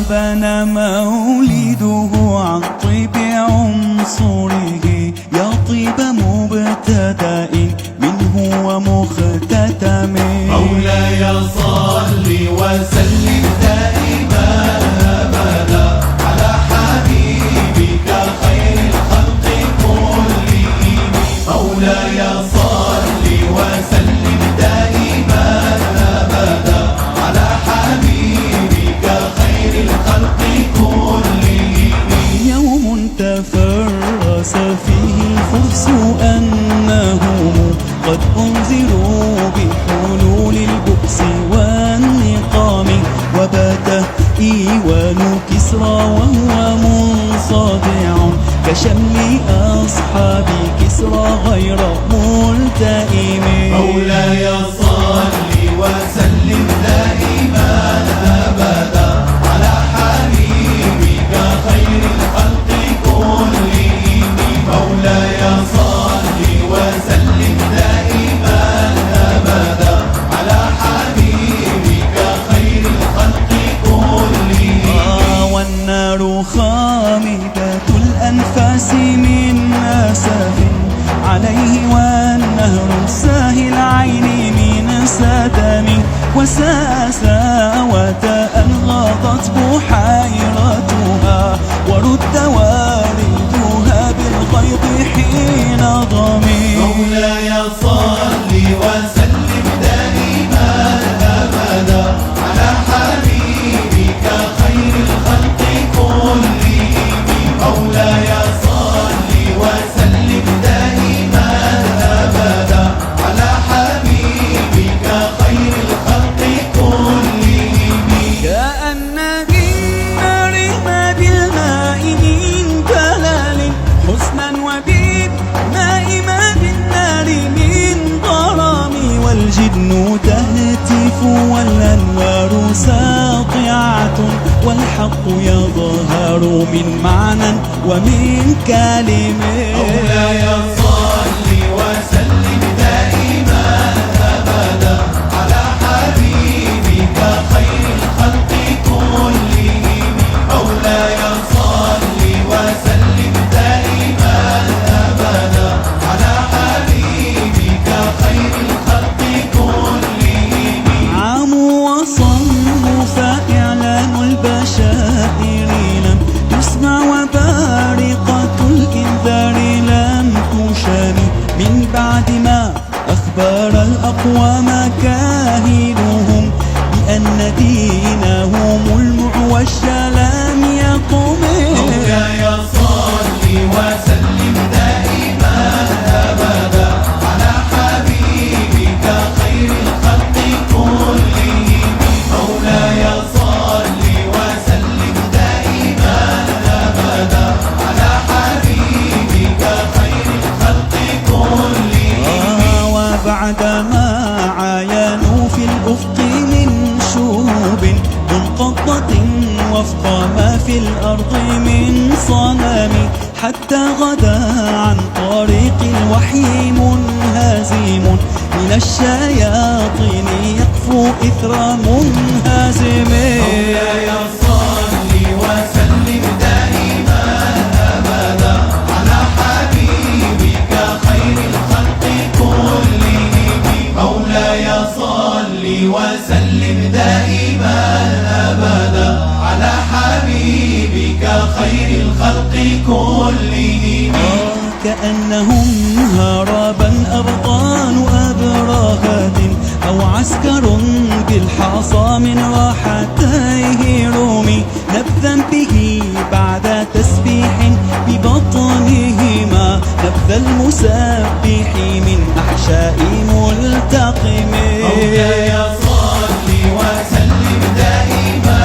طابنا مولده عن طيب عنصره، يا طيب مبتدأ منه ومختتم. مولاي صل وسلم دائما أبدا على حبيبك خير الخلق كلهم. مولاي صل وسلم دائما أبدا على حبيبك خير الخلق كلهم. يوم تفرس فيه الفرس أنهم قد أنذروا بحلول البؤس والنقام، وبات إيوان كسرى وهو منصدع كشمل أصحاب كسرى غير ملتئم. مولاي صل وسلم دائما أبدا على حبيبك خير الخلق كلهم. مولاي صل وسلم دائما أبدا على حبيبك خير الخلق كلهم. والنار خامدة الأنفاس من أسف عليه، والنهر ساهي العين من سدم، وساسا وتأن غاضت بحيرتها، ورد والدها بالغيظ حين ضمي. مولاي صل وسلم دائما أبدا على حبيبك خير الخلق كلهم. مولاي صل وسلم دائما أبدا على حبيبك خير الخلق كلهم. كأن من نار ما بالماء من دلال حسنا، وبالماء ما بالنار من ضرام، والجن تهتف والأنوار ساطعة، والحق يظهر من معنى ومن كلمة. مولاي صل وسلم دائما أبدا على حبيبك خير الخلق كلهم. مولاي صل وسلم دائما أبدا على حبيبك خير الخلق كلهم. عام وصموا فإعلان البشائر لم تسمع، وبارقة الإنذار لم تشم، من بعد ما أخبر الأقوام كاهنهم بأن دينهم المعوج لم يقم. مولاي صل وسلم دائما أبدا على حبيبك خير الخلق كلهم. مولاي صل وسلم دائما أبدا على حبيبك خير الخلق كلهم. وبعدما عاينوا في الأفق من شهوب منقضة وفق ما في الأرض من صنم، حتى غدا عن طريق الوحي منهزم، من الشياطين يقفو إثر منهزم. مولاي صل وسلم دائما أبدا على حبيبك خير الخلق كلهم. مولاي صل وسلم دائما أبدا على حبيبك خير الخلق كلهم. كأنهم هربا أبطال أبراهة، أو عسكر بالحصى من راحتيه رومي، نبذا به بعد تسبيح ببطنهما، نبذ المسبح من أحشاء ملتقم. مولاي صل وسلم دائما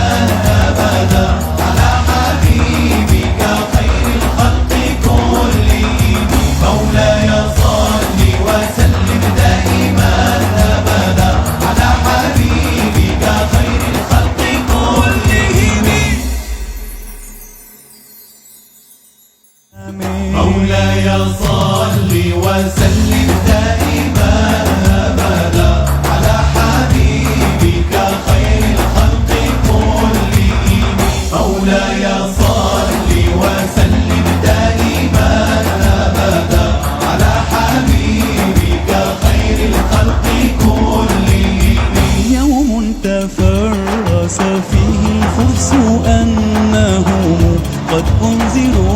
أبدا على حبيبك خير الخلق كلهم. مولاي صل وسلم دائما أبدا على حبيبك خير الخلق كلهم. مولاي صل وسلم دائما قد أنذروا